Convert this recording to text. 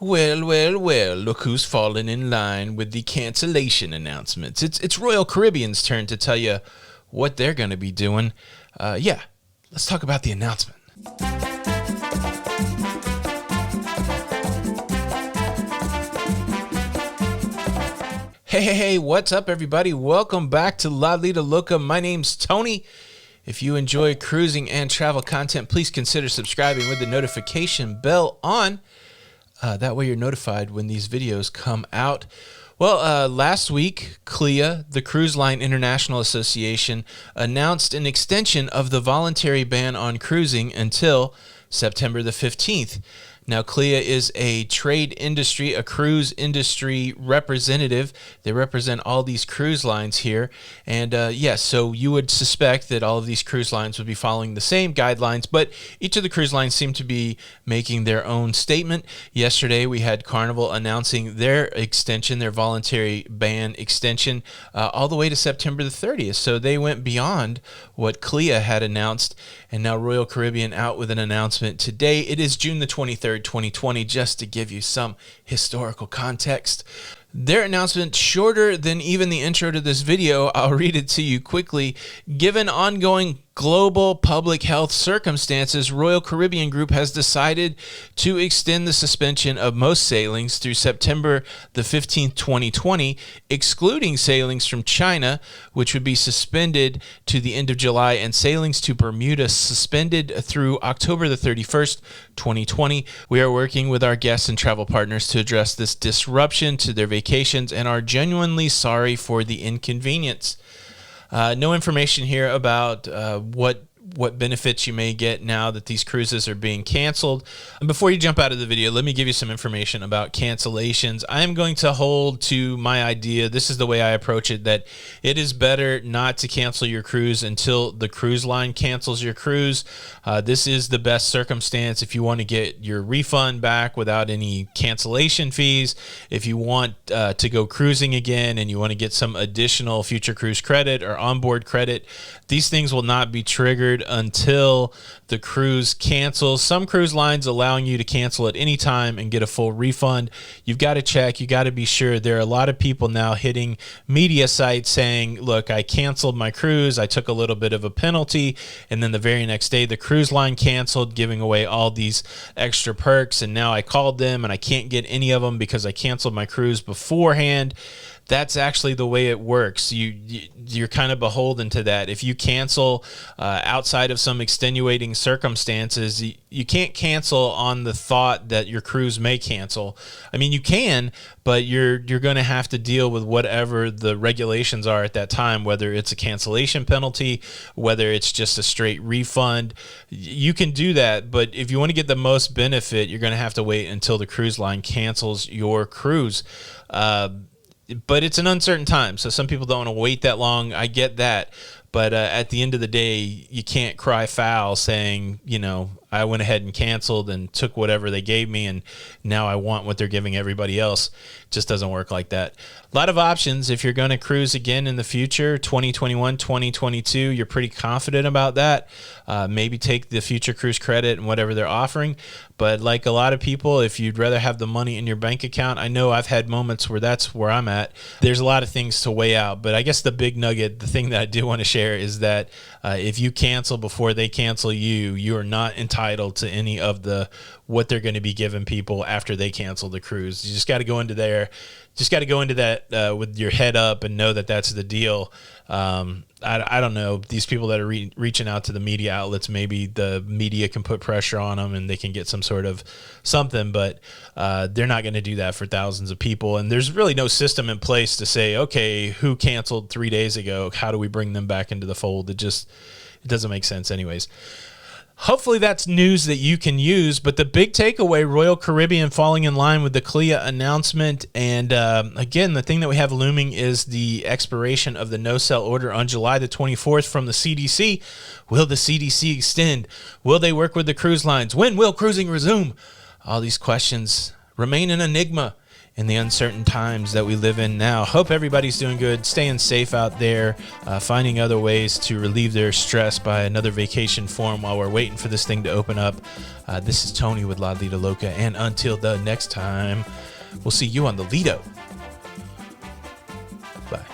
Well, look who's fallen in line with the cancellation announcements. It's Royal Caribbean's turn to tell you what they're going to be doing. Let's talk about the announcement. Hey, what's up, everybody? Welcome back to Lido Loca. My name's Tony. If you enjoy cruising and travel content, please consider subscribing with the notification bell on. That way you're notified when these videos come out. Well, last week, CLIA, the Cruise Line International Association, announced an extension of the voluntary ban on cruising until September the 15th. Now, CLIA is a trade industry, a cruise industry representative. They represent all these cruise lines here. And yes, so you would suspect that all of these cruise lines would be following the same guidelines, but each of the cruise lines seem to be making their own statement. Yesterday, we had Carnival announcing their extension, their voluntary ban extension, all the way to September the 30th. So they went beyond what CLIA had announced, and now Royal Caribbean out with an announcement today. It is June the 23rd, 2020, just to give you some historical context. Their announcement, shorter than even the intro to this video. I'll read it to you quickly. Given ongoing global public health circumstances, Royal Caribbean Group has decided to extend the suspension of most sailings through September the 15th, 2020, excluding sailings from China, which would be suspended to the end of July, and sailings to Bermuda suspended through October the 31st, 2020. We are working with our guests and travel partners to address this disruption to their vacations and are genuinely sorry for the inconvenience. No information here about what benefits you may get now that these cruises are being canceled. And before you jump out of the video, let me give you some information about cancellations. I am going to hold to my idea. This is the way I approach it, that it is better not to cancel your cruise until the cruise line cancels your cruise. This is the best circumstance if you want to get your refund back without any cancellation fees. If you want to go cruising again and you want to get some additional future cruise credit or onboard credit, these things will not be triggered until the cruise cancels. Some cruise lines allowing you to cancel at any time and get a full refund. You've got to check. You got to be sure. There are a lot of people now hitting media sites saying, look, I canceled my cruise. I took a little bit of a penalty. And then the very next day, the cruise line canceled, giving away all these extra perks. And now I called them and I can't get any of them because I canceled my cruise beforehand. That's actually the way it works. You're kind of beholden to that. If you cancel outside of some extenuating circumstances, you can't cancel on the thought that your cruise may cancel. I mean, you can, but you're going to have to deal with whatever the regulations are at that time, whether it's a cancellation penalty, whether it's just a straight refund. You can do that, but if you want to get the most benefit, you're going to have to wait until the cruise line cancels your cruise. But it's an uncertain time, so some people don't want to wait that long. I get that. But at the end of the day, you can't cry foul saying, you know, I went ahead and canceled and took whatever they gave me, and now I want what they're giving everybody else. It just doesn't work like that. A lot of options if you're going to cruise again in the future, 2021, 2022, you're pretty confident about that. Maybe take the future cruise credit and whatever they're offering. But like a lot of people, if you'd rather have the money in your bank account, I know I've had moments where that's where I'm at. There's a lot of things to weigh out, but I guess the big nugget, the thing that I do want to share is that if you cancel before they cancel you, you are not entitled to any of what they're going to be giving people after they cancel the cruise. You just got to go into there. Just got to go into that with your head up and know that that's the deal. I don't know. These people that are reaching out to the media outlets, maybe the media can put pressure on them and they can get some sort of something, but they're not going to do that for thousands of people. And there's really no system in place to say, okay, who canceled 3 days ago? How do we bring them back into the fold? It doesn't make sense anyways. Hopefully that's news that you can use, but the big takeaway, Royal Caribbean falling in line with the CLIA announcement, and again, the thing that we have looming is the expiration of the no-sell order on July the 24th from the CDC. Will the CDC extend? Will they work with the cruise lines? When will cruising resume? All these questions remain an enigma. in the uncertain times that we live in now. Hope everybody's doing good, staying safe out there, finding other ways to relieve their stress by another vacation form while we're waiting for this thing to open up. This is Tony with Lido Loca, and until the next time, we'll see you on the Lido. Bye.